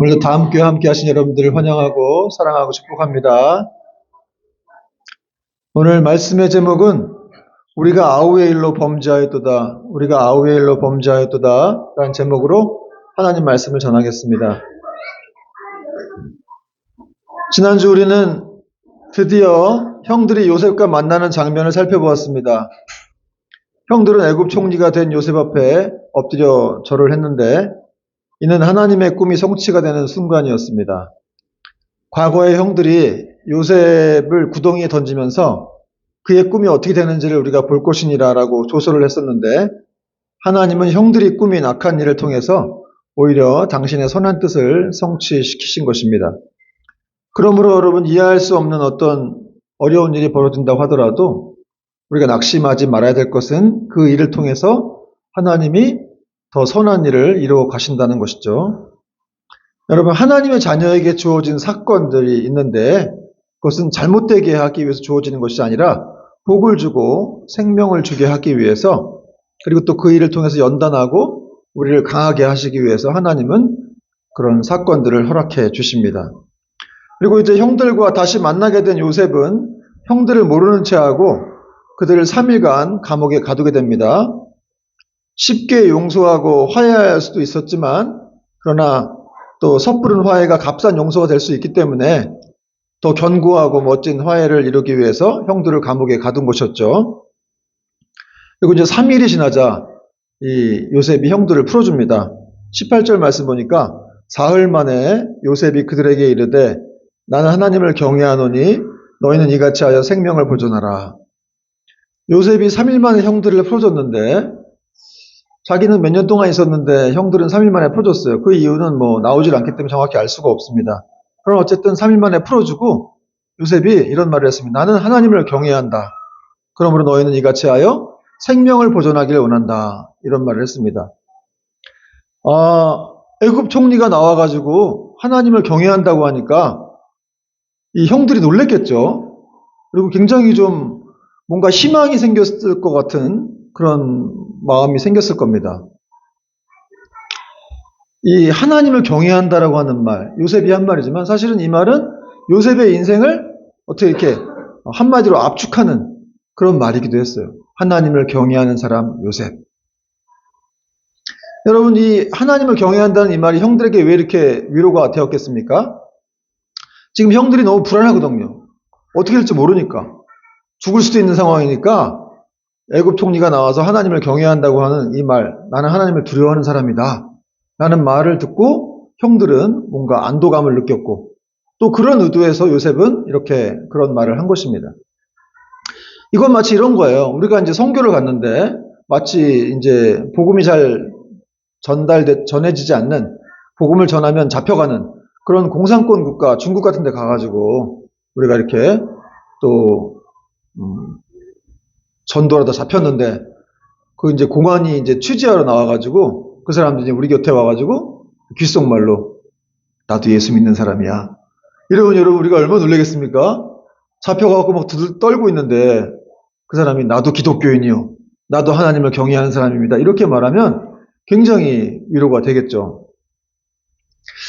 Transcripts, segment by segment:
오늘도 다음 교회 함께 하신 여러분들을 환영하고 사랑하고 축복합니다. 오늘 말씀의 제목은 우리가 아우의 일로 범죄하였도다. 우리가 아우의 일로 범죄하였도다. 라는 제목으로 하나님 말씀을 전하겠습니다. 지난주 우리는 드디어 형들이 요셉과 만나는 장면을 살펴보았습니다. 형들은 애굽 총리가 된 요셉 앞에 엎드려 절을 했는데 이는 하나님의 꿈이 성취가 되는 순간이었습니다. 과거의 형들이 요셉을 구덩이에 던지면서 그의 꿈이 어떻게 되는지를 우리가 볼 것이니라 라고 조소를 했었는데 하나님은 형들이 꾸민 악한 일을 통해서 오히려 당신의 선한 뜻을 성취시키신 것입니다. 그러므로 여러분 이해할 수 없는 어떤 어려운 일이 벌어진다고 하더라도 우리가 낙심하지 말아야 될 것은 그 일을 통해서 하나님이 더 선한 일을 이루어 가신다는 것이죠. 여러분 하나님의 자녀에게 주어진 사건들이 있는데 그것은 잘못되게 하기 위해서 주어지는 것이 아니라 복을 주고 생명을 주게 하기 위해서 그리고 또 그 일을 통해서 연단하고 우리를 강하게 하시기 위해서 하나님은 그런 사건들을 허락해 주십니다. 그리고 이제 형들과 다시 만나게 된 요셉은 형들을 모르는 채 하고 그들을 3일간 감옥에 가두게 됩니다. 쉽게 용서하고 화해할 수도 있었지만 그러나 또 섣부른 화해가 값싼 용서가 될 수 있기 때문에 더 견고하고 멋진 화해를 이루기 위해서 형들을 감옥에 가둔 것이었죠. 그리고 이제 3일이 지나자 이 요셉이 형들을 풀어줍니다. 18절 말씀 보니까 사흘 만에 요셉이 그들에게 이르되 나는 하나님을 경외하노니 너희는 이같이 하여 생명을 보존하라. 요셉이 3일 만에 형들을 풀어줬는데 자기는 몇 년 동안 있었는데 형들은 3일 만에 풀어줬어요. 그 이유는 나오질 않기 때문에 정확히 알 수가 없습니다. 그럼 어쨌든 3일 만에 풀어주고 요셉이 이런 말을 했습니다. 나는 하나님을 경외한다. 그러므로 너희는 이같이 하여 생명을 보존하기를 원한다. 이런 말을 했습니다. 애굽 총리가 나와가지고 하나님을 경외한다고 하니까 이 형들이 놀랬겠죠. 그리고 굉장히 좀 뭔가 희망이 생겼을 것 같은 그런 마음이 생겼을 겁니다. 이 하나님을 경외한다라고 하는 말, 요셉이 한 말이지만 사실은 이 말은 요셉의 인생을 어떻게 이렇게 한마디로 압축하는 그런 말이기도 했어요. 하나님을 경외하는 사람 요셉. 여러분 이 하나님을 경외한다는 이 말이 형들에게 왜 이렇게 위로가 되었겠습니까? 지금 형들이 너무 불안하거든요. 어떻게 될지 모르니까. 죽을 수도 있는 상황이니까 애굽 총리가 나와서 하나님을 경외한다고 하는 이 말, 나는 하나님을 두려워하는 사람이다 라는 말을 듣고 형들은 뭔가 안도감을 느꼈고 또 그런 의도에서 요셉은 이렇게 그런 말을 한 것입니다. 이건 마치 이런 거예요. 우리가 이제 선교를 갔는데 마치 이제 복음이 잘 전해지지 않는 복음을 전하면 잡혀가는 그런 공산권 국가, 중국 같은 데 가가지고 우리가 이렇게 또 전도하다 잡혔는데 그 이제 공안이 이제 취재하러 나와가지고 그 사람들이 우리 곁에 와가지고 귓속말로 나도 예수 믿는 사람이야. 이러면 여러분 우리가 얼마나 놀라겠습니까? 잡혀가고 막 떨고 있는데 그 사람이 나도 기독교인이요. 나도 하나님을 경외하는 사람입니다. 이렇게 말하면 굉장히 위로가 되겠죠.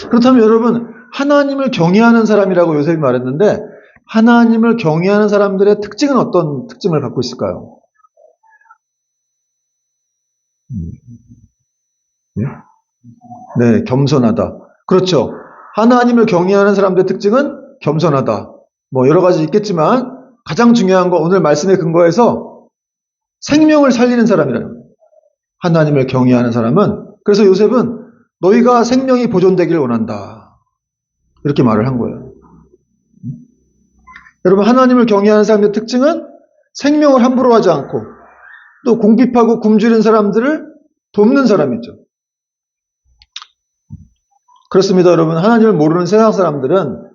그렇다면 여러분 하나님을 경외하는 사람이라고 요셉이 말했는데 하나님을 경외하는 사람들의 특징은 어떤 특징을 갖고 있을까요? 네, 겸손하다. 그렇죠. 하나님을 경외하는 사람들의 특징은 겸손하다. 여러 가지 있겠지만 가장 중요한 건 오늘 말씀의 근거에서 생명을 살리는 사람이라는 거예요. 하나님을 경외하는 사람은 그래서 요셉은 너희가 생명이 보존되기를 원한다. 이렇게 말을 한 거예요. 여러분 하나님을 경외하는 사람의 특징은 생명을 함부로 하지 않고 또 궁핍하고 굶주린 사람들을 돕는 사람이죠. 그렇습니다. 여러분 하나님을 모르는 세상 사람들은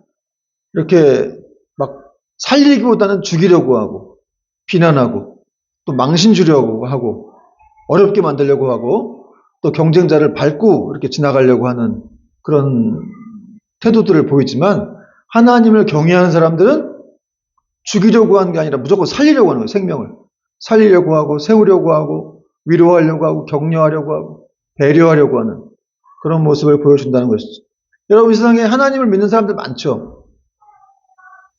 이렇게 막 살리기보다는 죽이려고 하고 비난하고 또 망신 주려고 하고 어렵게 만들려고 하고 또 경쟁자를 밟고 이렇게 지나가려고 하는 그런 태도들을 보이지만 하나님을 경외하는 사람들은 죽이려고 하는 게 아니라 무조건 살리려고 하는 거예요. 생명을 살리려고 하고 세우려고 하고 위로하려고 하고 격려하려고 하고 배려하려고 하는 그런 모습을 보여준다는 것이죠. 여러분, 이 세상에 하나님을 믿는 사람들 많죠.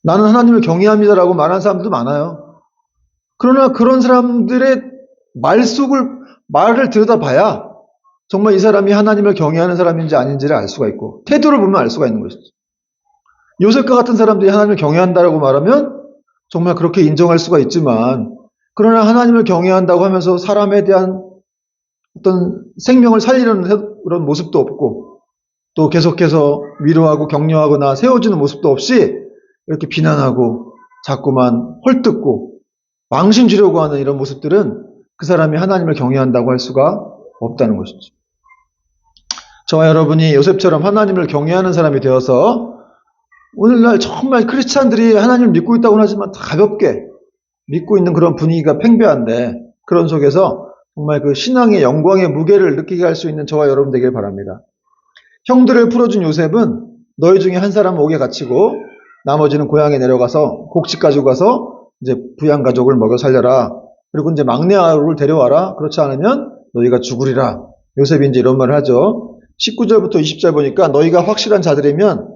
나는 하나님을 경외합니다라고 말하는 사람도 많아요. 그러나 그런 사람들의 말을 들여다봐야 정말 이 사람이 하나님을 경외하는 사람인지 아닌지를 알 수가 있고, 태도를 보면 알 수가 있는 것이죠. 요셉과 같은 사람들이 하나님을 경외한다라고 말하면 정말 그렇게 인정할 수가 있지만, 그러나 하나님을 경외한다고 하면서 사람에 대한 어떤 생명을 살리는 그런 모습도 없고, 또 계속해서 위로하고 격려하거나 세워주는 모습도 없이 이렇게 비난하고 자꾸만 헐뜯고 망신 주려고 하는 이런 모습들은 그 사람이 하나님을 경외한다고 할 수가 없다는 것이죠. 저와 여러분이 요셉처럼 하나님을 경외하는 사람이 되어서 오늘날 정말 크리스찬들이 하나님을 믿고 있다고는 하지만 가볍게 믿고 있는 그런 분위기가 팽배한데, 그런 속에서 정말 그 신앙의 영광의 무게를 느끼게 할 수 있는 저와 여러분 되길 바랍니다. 형들을 풀어준 요셉은 너희 중에 한 사람은 옥에 갇히고 나머지는 고향에 내려가서 곡식 가지고 가서 이제 부양 가족을 먹여 살려라. 그리고 이제 막내 아우를 데려와라. 그렇지 않으면 너희가 죽으리라. 요셉이 이제 이런 말을 하죠. 19절부터 20절 보니까 너희가 확실한 자들이면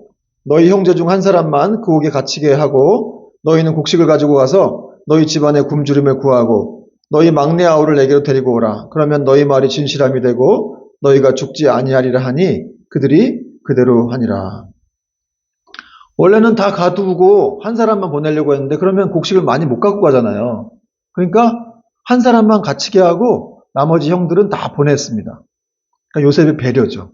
너희 형제 중 한 사람만 그 옥에 갇히게 하고 너희는 곡식을 가지고 가서 너희 집안의 굶주림을 구하고 너희 막내 아우를 내게로 데리고 오라. 그러면 너희 말이 진실함이 되고 너희가 죽지 아니하리라 하니 그들이 그대로 하니라. 원래는 다 가두고 한 사람만 보내려고 했는데 그러면 곡식을 많이 못 갖고 가잖아요. 그러니까 한 사람만 갇히게 하고 나머지 형들은 다 보냈습니다. 그러니까 요셉의 배려죠.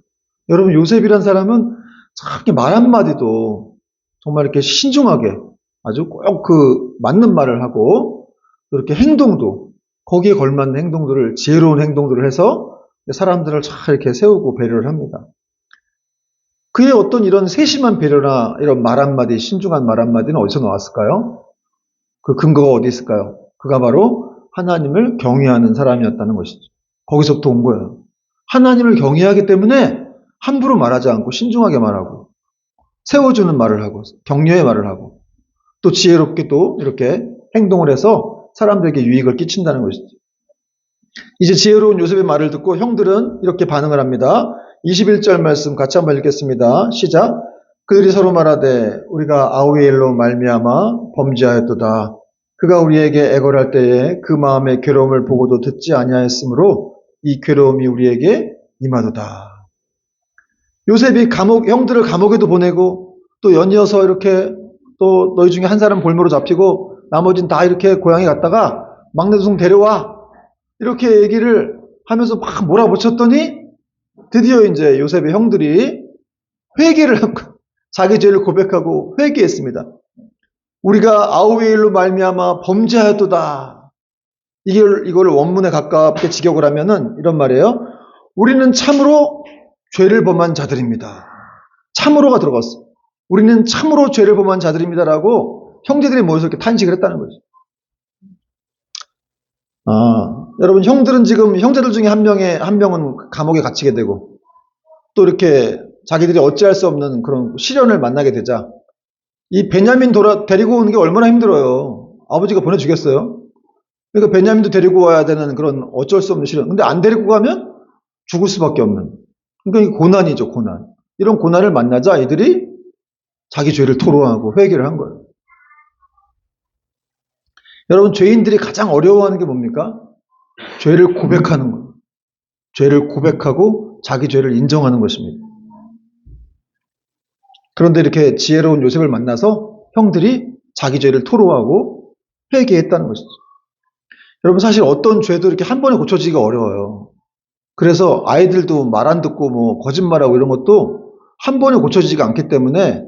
여러분, 요셉이란 사람은 참 말 한마디도 정말 이렇게 신중하게 아주 꼭 그 맞는 말을 하고, 이렇게 행동도 거기에 걸맞는 행동들을, 지혜로운 행동들을 해서 사람들을 잘 이렇게 세우고 배려를 합니다. 그의 어떤 이런 세심한 배려나 이런 말 한마디, 신중한 말 한마디는 어디서 나왔을까요? 그 근거가 어디 있을까요? 그가 바로 하나님을 경외하는 사람이었다는 것이죠. 거기서부터 온 거예요. 하나님을 경외하기 때문에 함부로 말하지 않고 신중하게 말하고 세워주는 말을 하고 격려의 말을 하고 또 지혜롭게 또 이렇게 행동을 해서 사람들에게 유익을 끼친다는 것이죠. 이제 지혜로운 요셉의 말을 듣고 형들은 이렇게 반응을 합니다. 21절 말씀 같이 한번 읽겠습니다. 시작. 그들이 서로 말하되 우리가 아우의 일로 말미암아 범죄하였도다. 그가 우리에게 애걸할 때에 그 마음의 괴로움을 보고도 듣지 아니하였으므로 이 괴로움이 우리에게 임하도다. 요셉이 형들을 감옥에도 보내고 또 연이어서 이렇게 또 너희 중에 한 사람 볼모로 잡히고 나머지는 다 이렇게 고향에 갔다가 막내 동생 데려와 이렇게 얘기를 하면서 막 몰아붙였더니 드디어 이제 요셉의 형들이 회개를 하고 자기 죄를 고백하고 회개했습니다. 우리가 아우의 일로 말미암아 범죄하였도다. 이걸 원문에 가깝게 직역을 하면은 이런 말이에요. 우리는 참으로 죄를 범한 자들입니다. 참으로가 들어갔어. 우리는 참으로 죄를 범한 자들입니다라고 형제들이 모여서 이렇게 탄식을 했다는 거죠. 여러분, 형들은 지금 형제들 중에 한 명은 감옥에 갇히게 되고 또 이렇게 자기들이 어찌할 수 없는 그런 시련을 만나게 되자 이 베냐민 데리고 오는 게 얼마나 힘들어요. 아버지가 보내주겠어요? 그러니까 베냐민도 데리고 와야 되는 그런 어쩔 수 없는 시련. 근데 안 데리고 가면 죽을 수밖에 없는. 그러니까 이 고난이죠, 고난. 이런 고난을 만나자 이들이 자기 죄를 토로하고 회개를 한 거예요. 여러분, 죄인들이 가장 어려워하는 게 뭡니까? 죄를 고백하는 거예요. 죄를 고백하고 자기 죄를 인정하는 것입니다. 그런데 이렇게 지혜로운 요셉을 만나서 형들이 자기 죄를 토로하고 회개했다는 것이죠. 여러분, 사실 어떤 죄도 이렇게 한 번에 고쳐지기가 어려워요. 그래서 아이들도 말 안 듣고 뭐 거짓말하고 이런 것도 한 번에 고쳐지지가 않기 때문에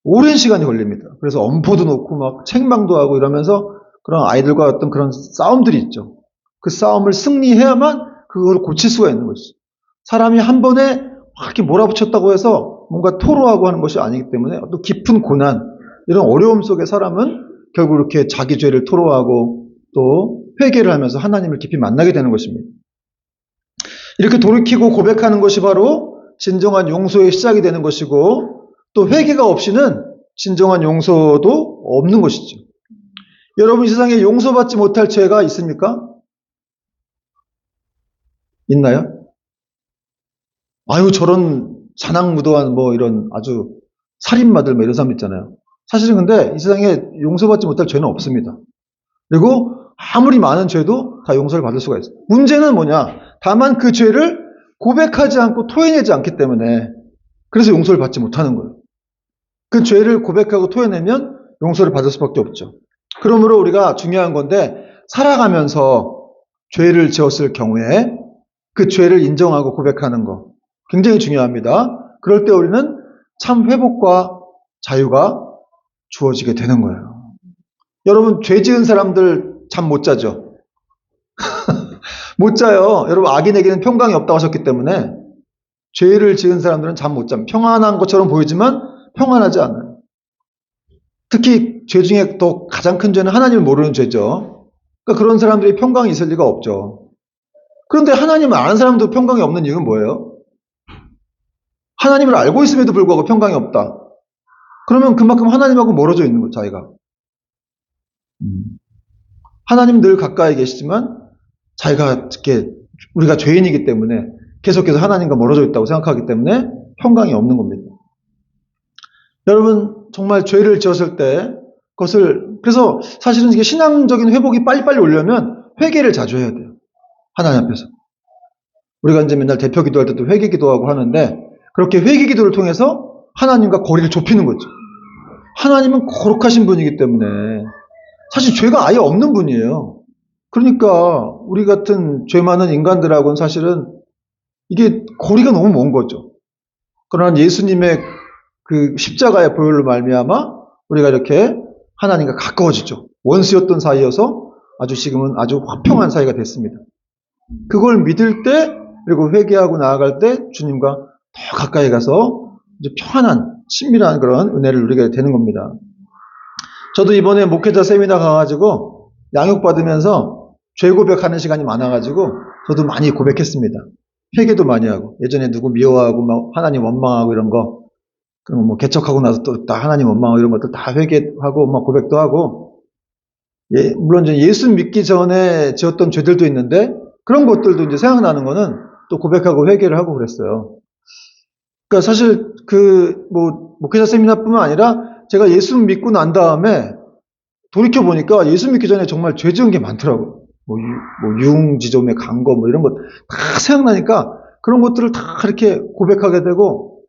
오랜 시간이 걸립니다. 그래서 엄포도 놓고 막 책망도 하고 이러면서 그런 아이들과 어떤 그런 싸움들이 있죠. 그 싸움을 승리해야만 그걸 고칠 수가 있는 것이죠. 사람이 한 번에 막 이렇게 몰아붙였다고 해서 뭔가 토로하고 하는 것이 아니기 때문에 또 깊은 고난, 이런 어려움 속에 사람은 결국 이렇게 자기 죄를 토로하고 또 회개를 하면서 하나님을 깊이 만나게 되는 것입니다. 이렇게 돌이키고 고백하는 것이 바로 진정한 용서의 시작이 되는 것이고 또 회개가 없이는 진정한 용서도 없는 것이죠. 여러분, 이 세상에 용서받지 못할 죄가 있습니까? 있나요? 아유, 저런 잔악무도한 뭐 이런 아주 살인마들 뭐 이런 사람 있잖아요. 사실은 근데 이 세상에 용서받지 못할 죄는 없습니다. 그리고 아무리 많은 죄도 다 용서를 받을 수가 있어요. 문제는 뭐냐? 다만 그 죄를 고백하지 않고 토해내지 않기 때문에 그래서 용서를 받지 못하는 거예요. 그 죄를 고백하고 토해내면 용서를 받을 수밖에 없죠. 그러므로 우리가 중요한 건데 살아가면서 죄를 지었을 경우에 그 죄를 인정하고 고백하는 거 굉장히 중요합니다. 그럴 때 우리는 참 회복과 자유가 주어지게 되는 거예요. 여러분 죄 지은 사람들 잠 못 자죠? 못 자요. 여러분 악인에게는 평강이 없다고 하셨기 때문에 죄를 지은 사람들은 잠 못 잡니다. 평안한 것처럼 보이지만 평안하지 않아요. 특히 죄 중에 또 가장 큰 죄는 하나님을 모르는 죄죠. 그러니까 그런 사람들이 평강이 있을 리가 없죠. 그런데 하나님을 아는 사람도 평강이 없는 이유는 뭐예요? 하나님을 알고 있음에도 불구하고 평강이 없다. 그러면 그만큼 하나님하고 멀어져 있는 거예요, 자기가. 하나님 늘 가까이 계시지만 자기가 이렇게 우리가 죄인이기 때문에 계속해서 하나님과 멀어져 있다고 생각하기 때문에 평강이 없는 겁니다. 여러분 정말 죄를 지었을 때 그것을 그래서 사실은 이게 신앙적인 회복이 빨리빨리 오려면 회개를 자주 해야 돼요. 하나님 앞에서. 우리가 이제 맨날 대표 기도할 때도 회개 기도하고 하는데 그렇게 회개 기도를 통해서 하나님과 거리를 좁히는 거죠. 하나님은 거룩하신 분이기 때문에 사실 죄가 아예 없는 분이에요. 그러니까 우리 같은 죄 많은 인간들하고는 사실은 이게 거리가 너무 먼 거죠. 그러나 예수님의 그 십자가의 보혈로 말미암아 우리가 이렇게 하나님과 가까워지죠. 원수였던 사이여서 아주 지금은 아주 화평한 사이가 됐습니다. 그걸 믿을 때 그리고 회개하고 나아갈 때 주님과 더 가까이 가서 이제 평안한 친밀한 그런 은혜를 누리게 되는 겁니다. 저도 이번에 목회자 세미나 가가지고 양육받으면서 죄 고백하는 시간이 많아가지고 저도 많이 고백했습니다. 회개도 많이 하고 예전에 누구 미워하고 막 하나님 원망하고 이런 거 그럼 뭐 개척하고 나서 또 다 하나님 원망하고 이런 것들 다 회개하고 막 고백도 하고 물론 이제 예수 믿기 전에 지었던 죄들도 있는데 그런 것들도 이제 생각나는 거는 또 고백하고 회개를 하고 그랬어요. 그러니까 사실 그 뭐 목회자 세미나뿐만 아니라 제가 예수 믿고 난 다음에 돌이켜 보니까 예수 믿기 전에 정말 죄 지은 게 많더라고요. 뭐 유흥지점에 간 거 뭐 이런 것 다 생각나니까 그런 것들을 다 이렇게 고백하게 되고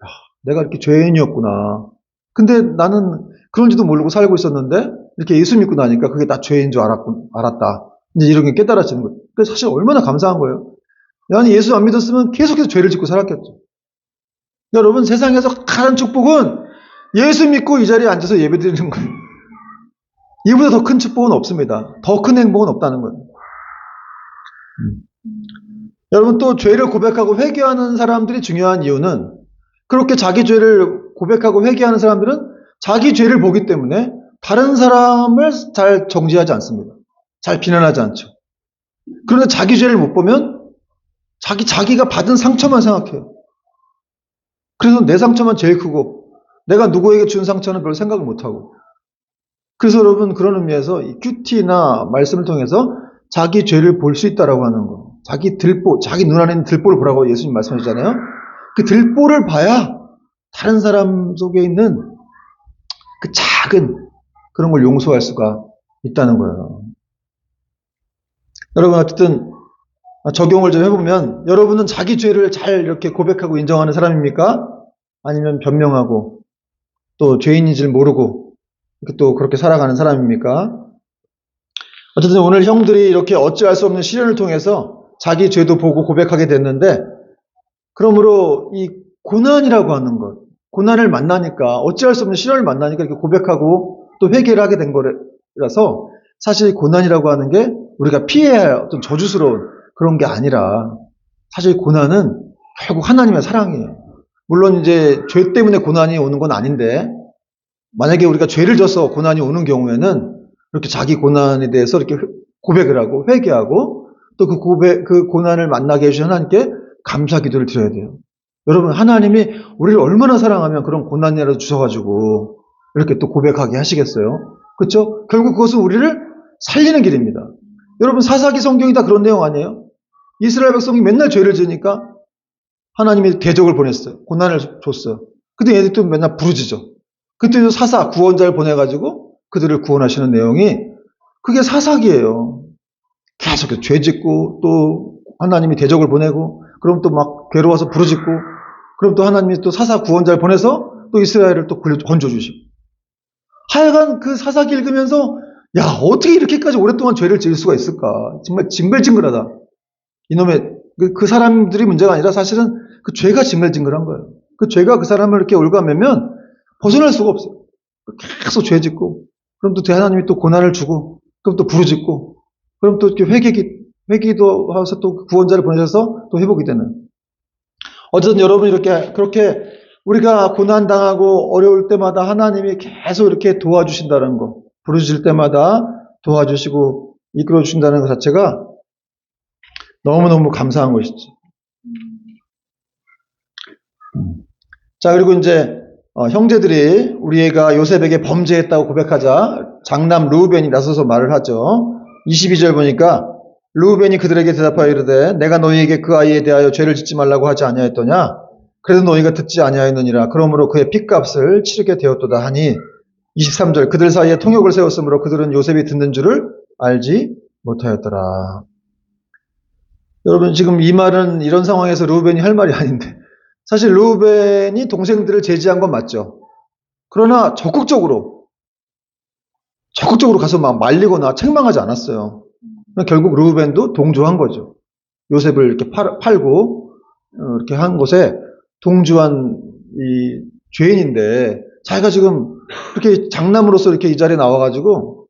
내가 이렇게 죄인이었구나. 근데 나는 그런지도 모르고 살고 있었는데 이렇게 예수 믿고 나니까 그게 다 죄인 줄 알았다. 이제 이런 게 깨달아지는 거예요. 그래서 사실 얼마나 감사한 거예요. 나는 예수 안 믿었으면 계속해서 죄를 짓고 살았겠죠. 여러분 세상에서 가장 축복은 예수 믿고 이 자리에 앉아서 예배드리는 거예요. 이보다 더 큰 축복은 없습니다. 더 큰 행복은 없다는 거예요. 여러분 또 죄를 고백하고 회개하는 사람들이 중요한 이유는 그렇게 자기 죄를 고백하고 회개하는 사람들은 자기 죄를 보기 때문에 다른 사람을 잘 정죄하지 않습니다. 잘 비난하지 않죠. 그런데 자기 죄를 못 보면 자기가 받은 상처만 생각해요. 그래서 내 상처만 제일 크고 내가 누구에게 준 상처는 별로 생각을 못하고 그래서 여러분 그런 의미에서 이 큐티나 말씀을 통해서 자기 죄를 볼 수 있다라고 하는 거. 자기 눈 안에 있는 들보를 보라고 예수님 말씀하셨잖아요. 그 들보를 봐야 다른 사람 속에 있는 그 작은 그런 걸 용서할 수가 있다는 거예요. 여러분 어쨌든 적용을 좀 해보면 여러분은 자기 죄를 잘 이렇게 고백하고 인정하는 사람입니까? 아니면 변명하고 또 죄인인 줄 모르고 이렇게 또 그렇게 살아가는 사람입니까? 어쨌든 오늘 형들이 이렇게 어찌할 수 없는 시련을 통해서 자기 죄도 보고 고백하게 됐는데 그러므로 이 고난이라고 하는 것, 고난을 만나니까 어찌할 수 없는 시련을 만나니까 이렇게 고백하고 또 회개를 하게 된 거라서 사실 고난이라고 하는 게 우리가 피해야 할 어떤 저주스러운 그런 게 아니라 사실 고난은 결국 하나님의 사랑이에요. 물론 이제 죄 때문에 고난이 오는 건 아닌데 만약에 우리가 죄를 져서 고난이 오는 경우에는 이렇게 자기 고난에 대해서 이렇게 고백을 하고 회개하고 또 그 고난을 만나게 해주신 하나님께 감사 기도를 드려야 돼요. 여러분 하나님이 우리를 얼마나 사랑하면 그런 고난이라도 주셔가지고 이렇게 또 고백하게 하시겠어요? 그렇죠? 결국 그것은 우리를 살리는 길입니다. 여러분 사사기 성경이 다 그런 내용 아니에요? 이스라엘 백성이 맨날 죄를 지으니까 하나님이 대적을 보냈어요. 고난을 줬어요. 근데 얘들 또 맨날 부르짖어. 그때도 사사, 구원자를 보내가지고 그들을 구원하시는 내용이 그게 사사기예요. 계속 죄 짓고 또 하나님이 대적을 보내고 그럼 또 막 괴로워서 부르짖고 그럼 또 하나님이 또 사사 구원자를 보내서 또 이스라엘을 또 건져주시고 하여간 그 사사기 읽으면서 야 어떻게 이렇게까지 오랫동안 죄를 지을 수가 있을까 정말 징글징글하다. 이놈의 그 사람들이 문제가 아니라 사실은 그 죄가 징글징글한 거예요. 그 죄가 그 사람을 이렇게 올가매면 벗어날 수가 없어요. 계속 죄 짓고 그럼 또 하나님이 또 고난을 주고 그럼 또 부르짖고 그럼 또 이렇게 회개도 하셔서 또 구원자를 보내셔서 또 회복이 되는. 어쨌든 여러분 이렇게 그렇게 우리가 고난 당하고 어려울 때마다 하나님이 계속 이렇게 도와주신다는 거, 부르짖을 때마다 도와주시고 이끌어 주신다는 것 자체가 너무너무 감사한 것이지. 자, 그리고 이제 형제들이 우리 애가 요셉에게 범죄했다고 고백하자 장남 르우벤이 나서서 말을 하죠. 22절 보니까 르우벤이 그들에게 대답하여 이르되 내가 너희에게 그 아이에 대하여 죄를 짓지 말라고 하지 아니하였더냐? 그래도 너희가 듣지 아니하였느니라. 그러므로 그의 핏값을 치르게 되었도다 하니 23절 그들 사이에 통역을 세웠으므로 그들은 요셉이 듣는 줄을 알지 못하였더라. 여러분 지금 이 말은 이런 상황에서 르우벤이 할 말이 아닌데 사실 르우벤이 동생들을 제지한 건 맞죠. 그러나 적극적으로 가서 막 말리거나 책망하지 않았어요. 결국 르우벤도 동조한 거죠. 요셉을 이렇게 팔고 이렇게 한 것에 동조한 이 죄인인데 자기가 지금 이렇게 장남으로서 이렇게 이 자리에 나와가지고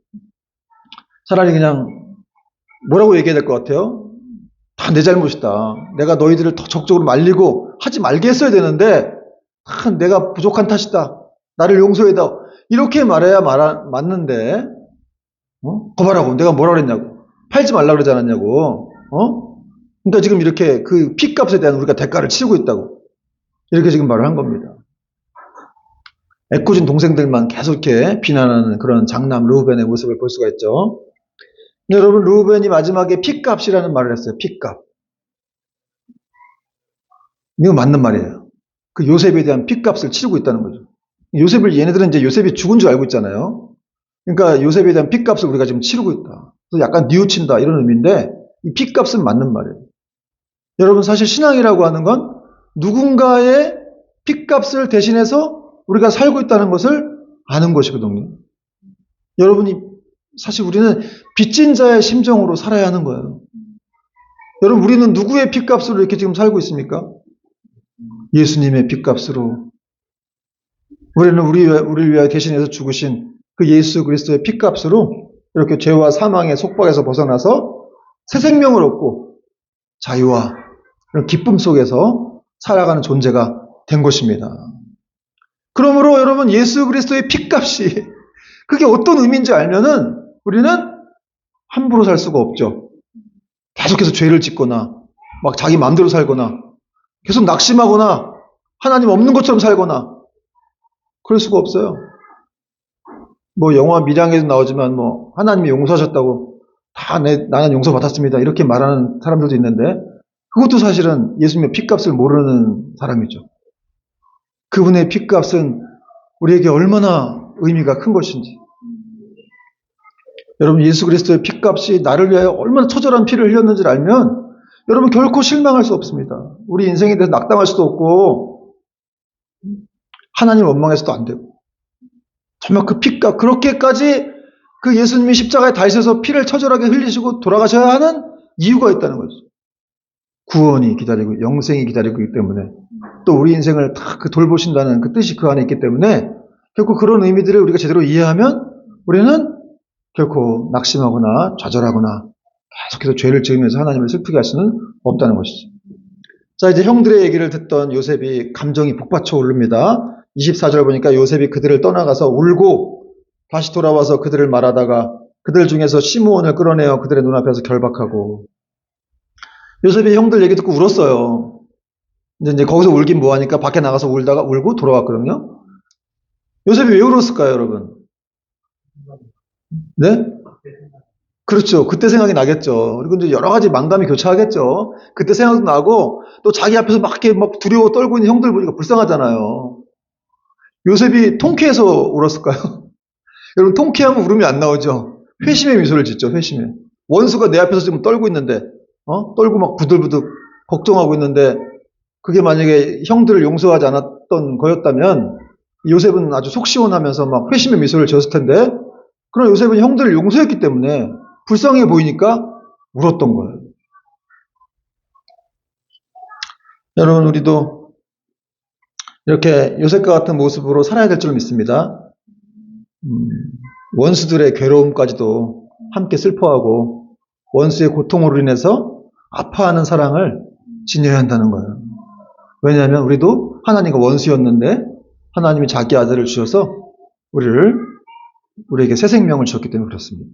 차라리 그냥 뭐라고 얘기해야 될 것 같아요? 다 내 잘못이다. 내가 너희들을 더 적극적으로 말리고 하지 말게 했어야 되는데 내가 부족한 탓이다. 나를 용서해다. 이렇게 말해야 맞는데 거봐라고 내가 뭐라 그랬냐고. 팔지 말라 그러지 않았냐고. 그러니까 지금 이렇게 그 핏값에 대한 우리가 대가를 치르고 있다고. 이렇게 지금 말을 한 겁니다. 애꿎은 동생들만 계속 이렇게 비난하는 그런 장남 르우벤의 모습을 볼 수가 있죠. 여러분 르우벤이 마지막에 핏값이라는 말을 했어요. 핏값. 이거 맞는 말이에요. 그 요셉에 대한 핏값을 치르고 있다는 거죠. 얘네들은 이제 요셉이 죽은 줄 알고 있잖아요. 그러니까 요셉에 대한 핏값을 우리가 지금 치르고 있다. 그래서 약간 뉘우친다 이런 의미인데 이 핏값은 맞는 말이에요. 여러분 사실 신앙이라고 하는 건 누군가의 핏값을 대신해서 우리가 살고 있다는 것을 아는 것이거든요. 여러분이 사실 우리는 빚진 자의 심정으로 살아야 하는 거예요. 여러분 우리는 누구의 핏값으로 이렇게 지금 살고 있습니까? 예수님의 핏값으로. 우리는 우리를 위하여 대신해서 죽으신 그 예수 그리스도의 핏값으로 이렇게 죄와 사망의 속박에서 벗어나서 새 생명을 얻고 자유와 기쁨 속에서 살아가는 존재가 된 것입니다. 그러므로 여러분 예수 그리스도의 핏값이 그게 어떤 의미인지 알면은 우리는 함부로 살 수가 없죠. 계속해서 죄를 짓거나 막 자기 마음대로 살거나 계속 낙심하거나 하나님 없는 것처럼 살거나 그럴 수가 없어요. 뭐 영화 밀양에도 나오지만 뭐 하나님이 용서하셨다고 나는 용서받았습니다 이렇게 말하는 사람들도 있는데 그것도 사실은 예수님의 핏값을 모르는 사람이죠. 그분의 핏값은 우리에게 얼마나 의미가 큰 것인지. 여러분 예수 그리스도의 핏값이 나를 위하여 얼마나 처절한 피를 흘렸는지를 알면 여러분 결코 실망할 수 없습니다. 우리 인생에 대해서 낙담할 수도 없고 하나님 원망해서도 안 되고 정말 그 핏값 그렇게까지 그 예수님이 십자가에 달려서 피를 처절하게 흘리시고 돌아가셔야 하는 이유가 있다는 거죠. 구원이 기다리고 영생이 기다리고 있기 때문에 또 우리 인생을 다 그 돌보신다는 그 뜻이 그 안에 있기 때문에 결코 그런 의미들을 우리가 제대로 이해하면 우리는 결코 낙심하거나 좌절하거나 계속해서 죄를 지으면서 하나님을 슬프게 할 수는 없다는 것이죠. 자, 이제 형들의 얘기를 듣던 요셉이 감정이 북받쳐 오릅니다. 24절 보니까 요셉이 그들을 떠나가서 울고 다시 돌아와서 그들을 말하다가 그들 중에서 시므온을 끌어내어 그들의 눈앞에서 결박하고 요셉이 형들 얘기 듣고 울었어요. 이제 거기서 울긴 뭐하니까 밖에 나가서 울고 돌아왔거든요. 요셉이 왜 울었을까요, 여러분? 네? 그렇죠. 그때 생각이 나겠죠. 그리고 이제 여러 가지 망감이 교차하겠죠. 그때 생각도 나고, 또 자기 앞에서 막 이렇게 막 두려워 떨고 있는 형들 보니까 불쌍하잖아요. 요셉이 통쾌해서 울었을까요? 여러분, 통쾌하면 울음이 안 나오죠. 회심의 미소를 짓죠, 회심의. 원수가 내 앞에서 지금 떨고 있는데, 떨고 막 부들부들 걱정하고 있는데, 그게 만약에 형들을 용서하지 않았던 거였다면, 요셉은 아주 속 시원하면서 막 회심의 미소를 지었을 텐데, 그러나 요셉은 형들을 용서했기 때문에 불쌍해 보이니까 울었던 거예요. 여러분, 우리도 이렇게 요셉과 같은 모습으로 살아야 될 줄 믿습니다. 원수들의 괴로움까지도 함께 슬퍼하고 원수의 고통으로 인해서 아파하는 사랑을 지녀야 한다는 거예요. 왜냐하면 우리도 하나님과 원수였는데 하나님이 자기 아들을 주셔서 우리에게 새 생명을 주셨기 때문에 그렇습니다.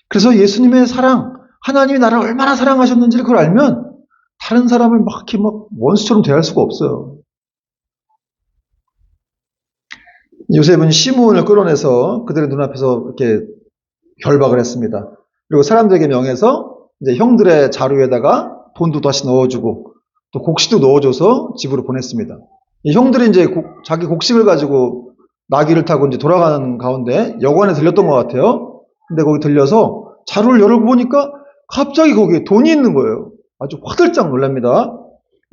그래서 예수님의 사랑, 하나님이 나를 얼마나 사랑하셨는지를 그걸 알면 다른 사람을 막 이렇게 막 원수처럼 대할 수가 없어요. 요셉은 시므온을 끌어내서 그들의 눈앞에서 이렇게 결박을 했습니다. 그리고 사람들에게 명해서 이제 형들의 자루에다가 돈도 다시 넣어주고 또 곡식도 넣어줘서 집으로 보냈습니다. 이 형들이 이제 자기 곡식을 가지고 나귀를 타고 이제 돌아가는 가운데 여관에 들렸던 것 같아요. 근데 거기 들려서 자루를 열어보니까 갑자기 거기에 돈이 있는 거예요. 아주 화들짝 놀랍니다.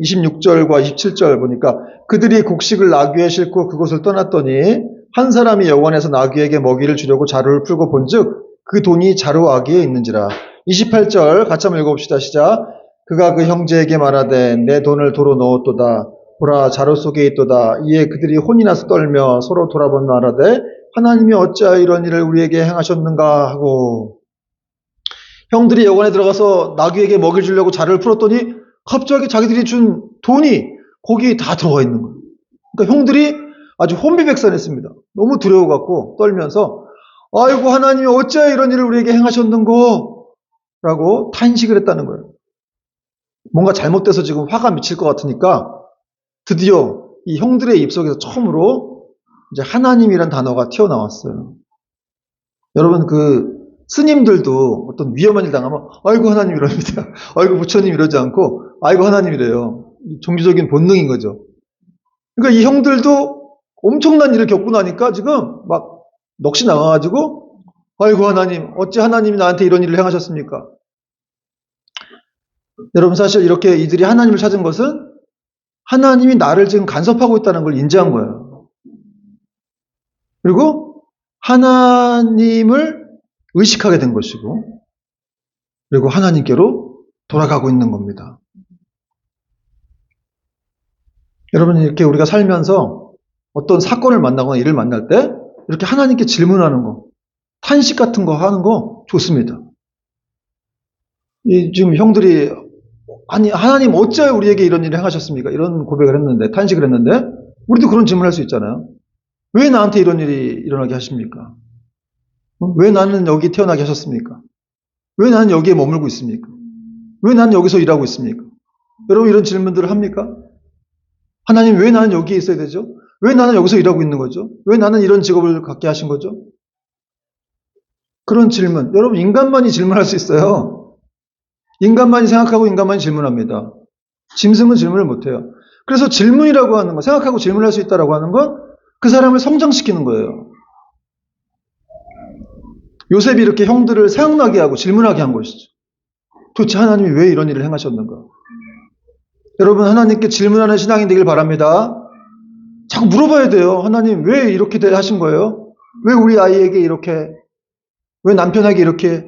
26절과 27절 보니까 그들이 곡식을 나귀에 싣고 그곳을 떠났더니 한 사람이 여관에서 나귀에게 먹이를 주려고 자루를 풀고 본즉 그 돈이 자루 아귀에 있는지라. 28절 같이 한번 읽어봅시다. 시작. 그가 그 형제에게 말하되 내 돈을 도로 넣었도다. 보라 자루 속에 있도다. 이에 그들이 혼이 나서 떨며 서로 돌아보며 말하되 하나님이 어찌하여 이런 일을 우리에게 행하셨는가 하고. 형들이 여관에 들어가서 나귀에게 먹이 주려고 자루를 풀었더니 갑자기 자기들이 준 돈이 거기에 다 들어가 있는 거예요. 그러니까 형들이 아주 혼비백산했습니다. 너무 두려워갖고 떨면서 아이고 하나님이 어찌하여 이런 일을 우리에게 행하셨는고 라고 탄식을 했다는 거예요. 뭔가 잘못돼서 지금 화가 미칠 것 같으니까 드디어 이 형들의 입속에서 처음으로 이제 하나님이란 단어가 튀어나왔어요. 여러분 스님들도 어떤 위험한 일 당하면 아이고 하나님 이럽니다. 아이고 부처님 이러지 않고 아이고 하나님이래요. 종교적인 본능인 거죠. 그러니까 이 형들도 엄청난 일을 겪고 나니까 지금 막 넋이 나가가지고 아이고 하나님 어찌 하나님이 나한테 이런 일을 행하셨습니까? 여러분 사실 이렇게 이들이 하나님을 찾은 것은 하나님이 나를 지금 간섭하고 있다는 걸 인지한 거예요. 그리고 하나님을 의식하게 된 것이고 그리고 하나님께로 돌아가고 있는 겁니다. 여러분 이렇게 우리가 살면서 어떤 사건을 만나거나 일을 만날 때 이렇게 하나님께 질문하는 거, 탄식 같은 거 하는 거 좋습니다. 지금 형들이 아니 하나님 어찌하여 우리에게 이런 일을 행하셨습니까? 이런 고백을 했는데 탄식을 했는데 우리도 그런 질문을 할 수 있잖아요. 왜 나한테 이런 일이 일어나게 하십니까? 왜 나는 여기 태어나게 하셨습니까? 왜 나는 여기에 머물고 있습니까? 왜 나는 여기서 일하고 있습니까? 여러분 이런 질문들을 합니까? 하나님 왜 나는 여기에 있어야 되죠? 왜 나는 여기서 일하고 있는 거죠? 왜 나는 이런 직업을 갖게 하신 거죠? 그런 질문. 여러분 인간만이 질문할 수 있어요. 인간만이 생각하고 인간만이 질문합니다. 짐승은 질문을 못해요. 그래서 질문이라고 하는 거, 생각하고 질문할 수 있다라고 하는 건 그 사람을 성장시키는 거예요. 요셉이 이렇게 형들을 생각나게 하고 질문하게 한 것이죠. 도대체 하나님이 왜 이런 일을 행하셨는가? 여러분 하나님께 질문하는 신앙이 되길 바랍니다. 자꾸 물어봐야 돼요. 하나님 왜 이렇게 하신 거예요? 왜 우리 아이에게 이렇게, 왜 남편에게 이렇게,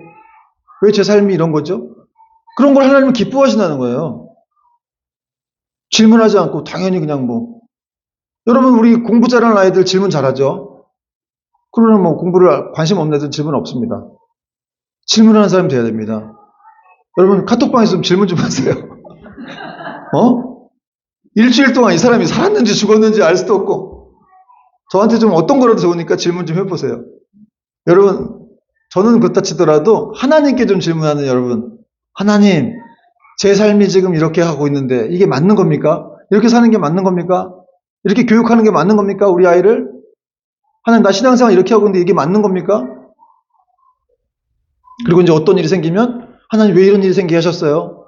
왜 제 삶이 이런 거죠? 그런 걸 하나님은 기뻐하신다는 거예요. 질문하지 않고 당연히 그냥 여러분 우리 공부 잘하는 아이들 질문 잘하죠? 그러면 공부를 관심 없는 애들은 질문 없습니다. 질문하는 사람이 돼야 됩니다. 여러분 카톡방에서 좀 질문 좀 하세요. 일주일 동안 이 사람이 살았는지 죽었는지 알 수도 없고 저한테 좀 어떤 거라도 좋으니까 질문 좀 해보세요. 여러분 저는 그렇다 치더라도 하나님께 좀 질문하는 여러분, 하나님 제 삶이 지금 이렇게 하고 있는데 이게 맞는 겁니까? 이렇게 사는 게 맞는 겁니까? 이렇게 교육하는 게 맞는 겁니까? 우리 아이를? 하나님 나 신앙생활 이렇게 하고 있는데 이게 맞는 겁니까? 그리고 이제 어떤 일이 생기면 하나님 왜 이런 일이 생기게 하셨어요?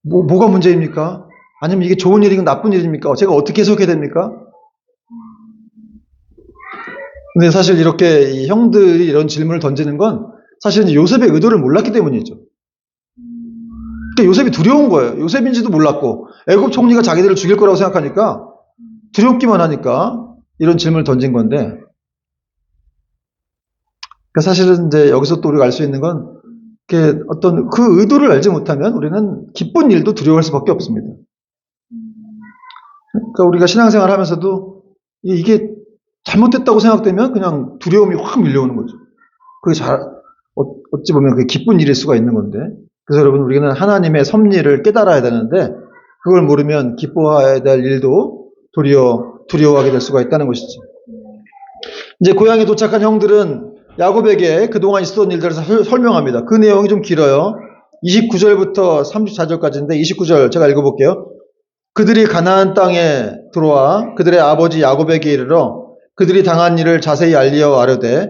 뭐가 문제입니까? 아니면 이게 좋은 일이건 나쁜 일입니까? 제가 어떻게 해석해야 됩니까? 근데 사실 이렇게 이 형들이 이런 질문을 던지는 건 사실은 요셉의 의도를 몰랐기 때문이죠. 그러니까 요셉이 두려운 거예요. 요셉인지도 몰랐고 애굽 총리가 자기들을 죽일 거라고 생각하니까 두렵기만 하니까 이런 질문을 던진 건데, 그러니까 사실은 이제 여기서 또 우리가 알 수 있는 건 어떤 그 의도를 알지 못하면 우리는 기쁜 일도 두려워할 수밖에 없습니다. 그러니까 우리가 신앙생활 하면서도 이게 잘못됐다고 생각되면 그냥 두려움이 확 밀려오는 거죠. 그게 어찌 보면 그게 기쁜 일일 수가 있는 건데. 그래서 여러분, 우리는 하나님의 섭리를 깨달아야 되는데 그걸 모르면 기뻐해야 될 일도 도리어 두려워하게 될 수가 있다는 것이죠. 이제 고향에 도착한 형들은 야곱에게 그동안 있었던 일들을 설명합니다. 그 내용이 좀 길어요. 29절부터 34절까지인데 29절 제가 읽어볼게요. 그들이 가나안 땅에 들어와 그들의 아버지 야곱에게 이르러 그들이 당한 일을 자세히 알리어 아뢰되,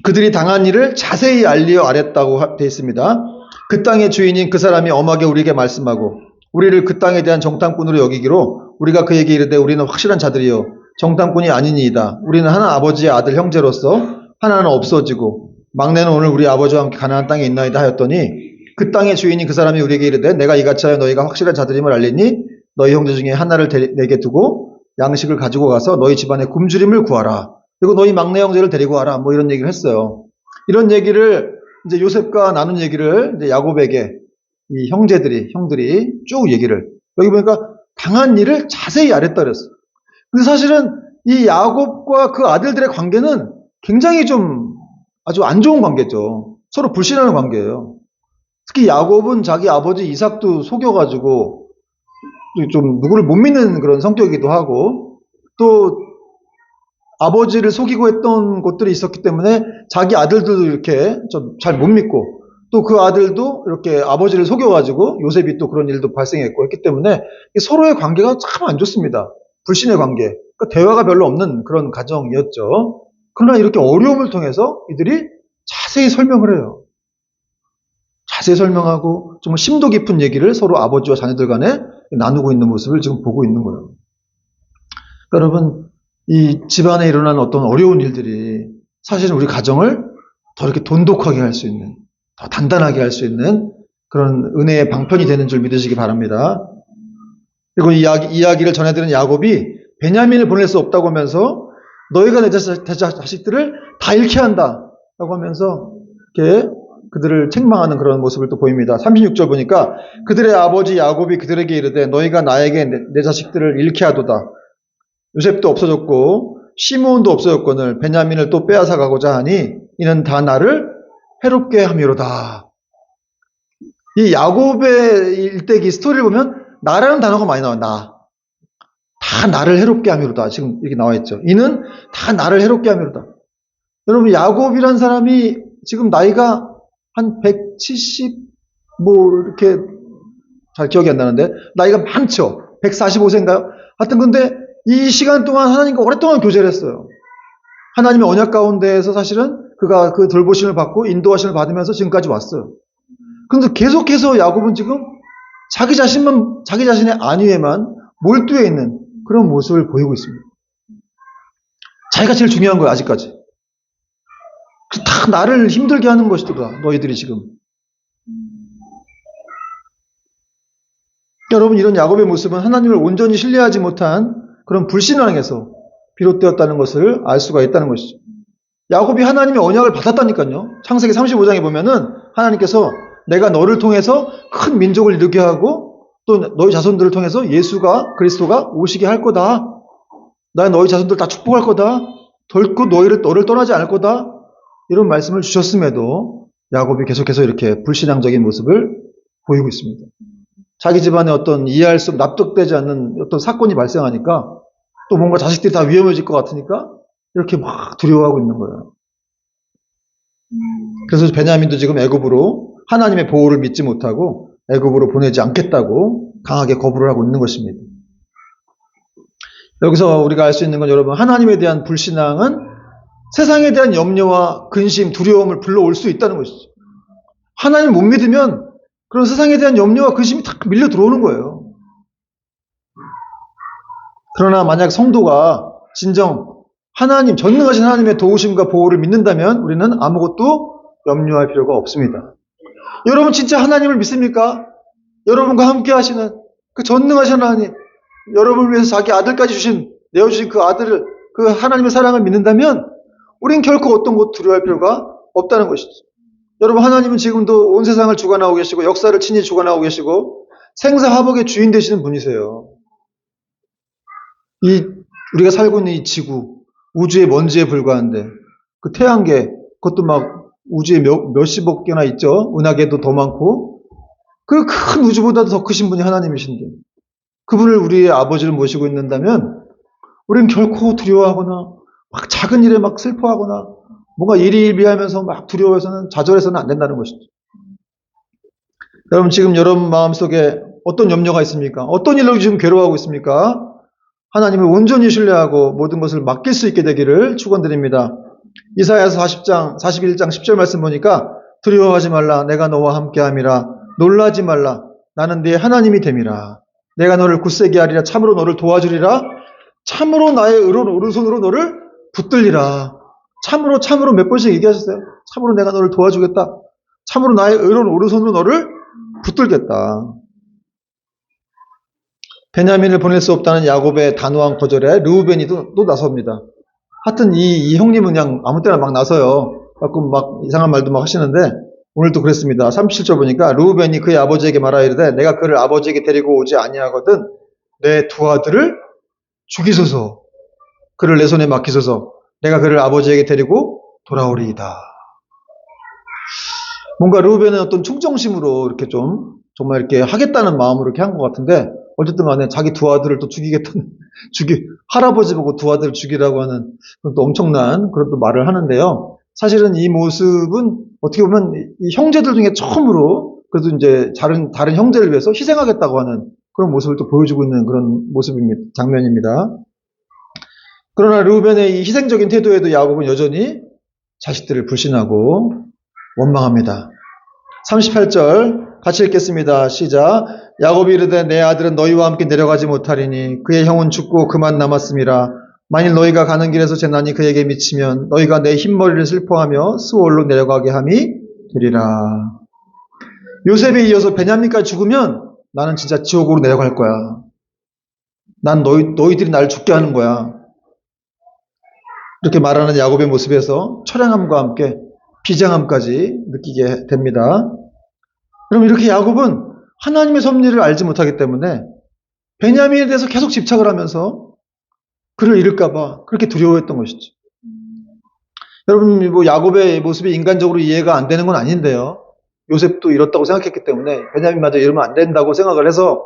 그들이 당한 일을 자세히 알리어 아랬다고 되어 있습니다. 그 땅의 주인인 그 사람이 엄하게 우리에게 말씀하고 우리를 그 땅에 대한 정탐꾼으로 여기기로 우리가 그에게 이르되 우리는 확실한 자들이요 정탐꾼이 아니니이다. 우리는 하나 아버지의 아들 형제로서 하나는 없어지고 막내는 오늘 우리 아버지와 함께 가나안 땅에 있나이다 하였더니, 그 땅의 주인이 그 사람이 우리에게 이르되 내가 이같이 하여 너희가 확실한 자들임을 알리니 너희 형제 중에 하나를 내게 두고 양식을 가지고 가서 너희 집안에 굶주림을 구하라. 그리고 너희 막내 형제를 데리고 와라. 뭐 이런 얘기를 했어요. 이런 얘기를 이제 요셉과 나눈 얘기를 이제 야곱에게 이 형들이 쭉 얘기를, 여기 보니까 당한 일을 자세히 알았다 그랬어요. 근데 사실은 이 야곱과 그 아들들의 관계는 굉장히 좀 아주 안 좋은 관계죠. 서로 불신하는 관계예요. 특히 야곱은 자기 아버지 이삭도 속여가지고 좀 누구를 못 믿는 그런 성격이기도 하고, 또 아버지를 속이고 했던 것들이 있었기 때문에 자기 아들들도 이렇게 좀 잘 못 믿고, 또 그 아들도 이렇게 아버지를 속여가지고 요셉이 또 그런 일도 발생했고 했기 때문에 서로의 관계가 참 안 좋습니다. 불신의 관계. 그러니까 대화가 별로 없는 그런 가정이었죠. 그러나 이렇게 어려움을 통해서 이들이 자세히 설명을 해요. 자세히 설명하고 정말 심도 깊은 얘기를 서로 아버지와 자녀들 간에 나누고 있는 모습을 지금 보고 있는 거예요. 그러니까 여러분, 이 집안에 일어난 어떤 어려운 일들이 사실은 우리 가정을 더 이렇게 돈독하게 할 수 있는, 더 단단하게 할 수 있는 그런 은혜의 방편이 되는 줄 믿으시기 바랍니다. 그리고 이 이야기를 전해드린 야곱이 베냐민을 보낼 수 없다고 하면서 너희가 내 자식들을 다 잃게 한다 라고 하면서 이렇게 그들을 책망하는 그런 모습을 또 보입니다. 36절 보니까 그들의 아버지 야곱이 그들에게 이르되 너희가 나에게 내 자식들을 잃게 하도다. 요셉도 없어졌고 시므온도 없어졌거늘 베냐민을 또 빼앗아 가고자 하니 이는 다 나를 해롭게 함이로다. 이 야곱의 일대기 스토리를 보면 나라는 단어가 많이 나와요. 다 나를 해롭게 함이로다. 지금 이렇게 나와 있죠. 이는 다 나를 해롭게 함이로다. 여러분, 야곱이란 사람이 지금 나이가 한 170, 이렇게 잘 기억이 안 나는데, 나이가 많죠. 145세인가요? 하여튼 근데 이 시간 동안 하나님과 오랫동안 교제를 했어요. 하나님의 언약 가운데에서 사실은 그가 그 돌보심을 받고 인도하심을 받으면서 지금까지 왔어요. 그런데 계속해서 야곱은 지금 자기 자신의 안위에만 몰두해 있는 그런 모습을 보이고 있습니다. 자기가 제일 중요한 거예요, 아직까지. 다 나를 힘들게 하는 것이더라, 너희들이 지금. 여러분, 이런 야곱의 모습은 하나님을 온전히 신뢰하지 못한 그런 불신앙에서 비롯되었다는 것을 알 수가 있다는 것이죠. 야곱이 하나님의 언약을 받았다니까요. 창세기 35장에 보면은 하나님께서 내가 너를 통해서 큰 민족을 이루게 하고 또 너희 자손들을 통해서 그리스도가 오시게 할 거다. 나 너희 자손들 다 축복할 거다. 결코 너를 떠나지 않을 거다. 이런 말씀을 주셨음에도 야곱이 계속해서 이렇게 불신앙적인 모습을 보이고 있습니다. 자기 집안에 어떤 이해할 수 납득되지 않는 어떤 사건이 발생하니까 또 뭔가 자식들이 다 위험해질 것 같으니까 이렇게 막 두려워하고 있는 거예요. 그래서 베냐민도 지금 애굽으로 하나님의 보호를 믿지 못하고 애굽으로 보내지 않겠다고 강하게 거부를 하고 있는 것입니다. 여기서 우리가 알 수 있는 건 여러분, 하나님에 대한 불신앙은 세상에 대한 염려와 근심, 두려움을 불러올 수 있다는 것이죠. 하나님을 못 믿으면 그런 세상에 대한 염려와 근심이 다 밀려 들어오는 거예요. 그러나 만약 성도가 진정 하나님, 전능하신 하나님의 도우심과 보호를 믿는다면 우리는 아무것도 염려할 필요가 없습니다. 여러분 진짜 하나님을 믿습니까? 여러분과 함께 하시는 그 전능하신 하나님, 여러분을 위해서 자기 아들까지 내어주신 그 아들을, 그 하나님의 사랑을 믿는다면 우린 결코 어떤 것 두려워할 필요가 없다는 것이죠. 여러분, 하나님은 지금도 온 세상을 주관하고 계시고 역사를 친히 주관하고 계시고 생사화복의 주인 되시는 분이세요. 우리가 살고 있는 이 지구, 우주의 먼지에 불과한데 그 태양계, 그것도 막 우주에 몇십억 개나 있죠. 은하계도 더 많고 그 큰 우주보다도 더 크신 분이 하나님이신데 그분을 우리의 아버지를 모시고 있는다면 우리는 결코 두려워하거나 막 작은 일에 막 슬퍼하거나 뭔가 일희일비하면서 막 두려워해서는 좌절해서는 안 된다는 것이죠. 여러분 지금 여러분 마음속에 어떤 염려가 있습니까? 어떤 일로 지금 괴로워하고 있습니까? 하나님을 온전히 신뢰하고 모든 것을 맡길 수 있게 되기를 축원드립니다. 이사야서 41장 10절 말씀 보니까 두려워하지 말라 내가 너와 함께함이라 놀라지 말라 나는 네 하나님이 됨이라 내가 너를 굳세게 하리라 참으로 너를 도와주리라 참으로 나의 의로운 오른손으로 너를 붙들리라. 참으로 몇 번씩 얘기하셨어요. 참으로 내가 너를 도와주겠다. 참으로 나의 의로운 오른손으로 너를 붙들겠다. 베냐민을 보낼 수 없다는 야곱의 단호한 거절에 르우벤이 또 나섭니다. 하여튼 이 형님은 그냥 아무 때나 막 나서요. 가끔 막 이상한 말도 막 하시는데 오늘도 그랬습니다. 37절 보니까 르우벤이 그의 아버지에게 말하이르되 내가 그를 아버지에게 데리고 오지 아니하거든 내 두 아들을 죽이소서. 그를 내 손에 맡기소서. 내가 그를 아버지에게 데리고 돌아오리이다. 뭔가 르우벤은 어떤 충정심으로 이렇게 좀 정말 이렇게 하겠다는 마음으로 이렇게 한 것 같은데 어쨌든 간에 자기 두 아들을 또 죽이겠다는 할아버지 보고 두 아들을 죽이라고 하는 그런 또 엄청난 그런 또 말을 하는데요. 사실은 이 모습은 어떻게 보면 이 형제들 중에 처음으로 그래도 이제 다른 형제를 위해서 희생하겠다고 하는 그런 모습을 또 보여주고 있는 그런 장면입니다. 그러나 르우벤의 이 희생적인 태도에도 야곱은 여전히 자식들을 불신하고 원망합니다. 38절 같이 읽겠습니다. 시작. 야곱이 이르되 내 아들은 너희와 함께 내려가지 못하리니 그의 형은 죽고 그만 남았음이라. 만일 너희가 가는 길에서 재난이 그에게 미치면 너희가 내 흰머리를 슬퍼하며 스올로 내려가게 함이 되리라. 요셉에 이어서 베냐민까지 죽으면 나는 진짜 지옥으로 내려갈 거야. 난 너희들이 날 죽게 하는 거야. 이렇게 말하는 야곱의 모습에서 처량함과 함께 비장함까지 느끼게 됩니다. 그럼 이렇게 야곱은 하나님의 섭리를 알지 못하기 때문에 베냐민에 대해서 계속 집착을 하면서 그를 잃을까봐 그렇게 두려워했던 것이죠. 여러분, 뭐 야곱의 모습이 인간적으로 이해가 안 되는 건 아닌데요. 요셉도 이렇다고 생각했기 때문에 베냐민마저 이러면 안 된다고 생각을 해서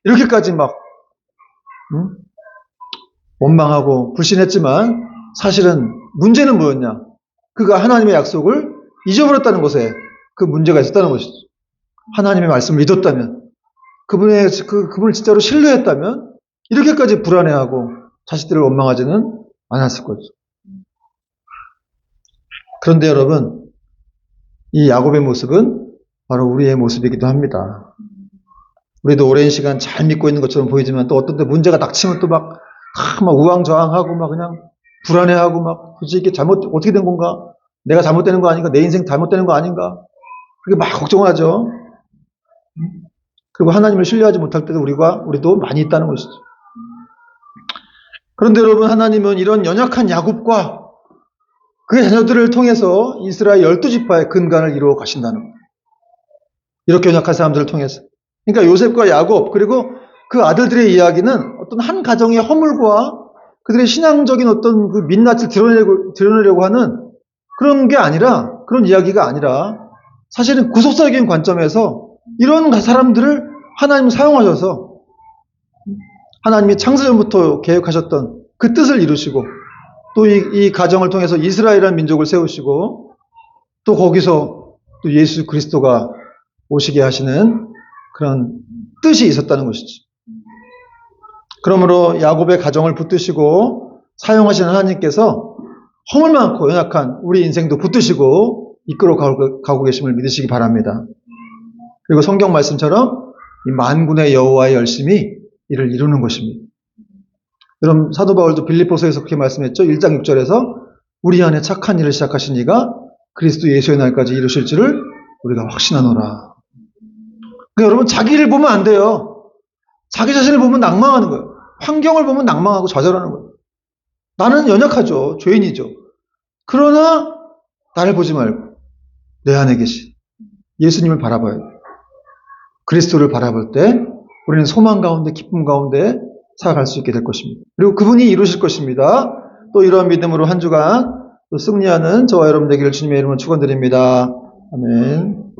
이렇게까지 막 원망하고 불신했지만 사실은 문제는 뭐였냐? 그가 하나님의 약속을 잊어버렸다는 것에 그 문제가 있었다는 것이죠. 하나님의 말씀을 믿었다면, 그분을 진짜로 신뢰했다면, 이렇게까지 불안해하고 자식들을 원망하지는 않았을 거죠. 그런데 여러분, 이 야곱의 모습은 바로 우리의 모습이기도 합니다. 우리도 오랜 시간 잘 믿고 있는 것처럼 보이지만 또 어떤 때 문제가 닥치면 또 막 우왕좌왕하고 막 그냥 불안해하고 막 도대체 이게 어떻게 된 건가? 내가 잘못되는 거 아닌가? 내 인생 잘못되는 거 아닌가? 그렇게 막 걱정하죠. 그리고 하나님을 신뢰하지 못할 때도 우리도 많이 있다는 것이죠. 그런데 여러분, 하나님은 이런 연약한 야곱과 그의 자녀들을 통해서 이스라엘 12지파의 근간을 이루어 가신다는 거예요. 이렇게 연약한 사람들을 통해서. 그러니까 요셉과 야곱 그리고 그 아들들의 이야기는 어떤 한 가정의 허물과 그들의 신앙적인 어떤 그 민낯을 드러내려고 하는 그런 이야기가 아니라 사실은 구속사적인 관점에서 이런 사람들을 하나님은 사용하셔서 하나님이 창세전부터 계획하셨던 그 뜻을 이루시고 또 이 가정을 통해서 이스라엘이라는 민족을 세우시고 또 거기서 또 예수 그리스도가 오시게 하시는 그런 뜻이 있었다는 것이죠. 그러므로 야곱의 가정을 붙드시고 사용하시는 하나님께서 허물 많고 연약한 우리 인생도 붙드시고 이끌어 가고 계심을 믿으시기 바랍니다. 그리고 성경 말씀처럼 이 만군의 여호와의 열심히 이를 이루는 것입니다. 여러분 사도 바울도 빌립보서에서 그렇게 말씀했죠. 1장 6절에서 우리 안에 착한 일을 시작하신 이가 그리스도 예수의 날까지 이루실 줄을 우리가 확신하노라. 그러니까 여러분 자기를 보면 안 돼요. 자기 자신을 보면 낭망하는 거예요. 환경을 보면 낭망하고 좌절하는 거예요. 나는 연약하죠. 죄인이죠. 그러나 나를 보지 말고 내 안에 계신 예수님을 바라봐야 돼요. 그리스도를 바라볼 때 우리는 소망 가운데 기쁨 가운데 살아갈 수 있게 될 것입니다. 그리고 그분이 이루실 것입니다. 또 이러한 믿음으로 한 주간 또 승리하는 저와 여러분 되기를 주님의 이름으로 축원드립니다. 아멘.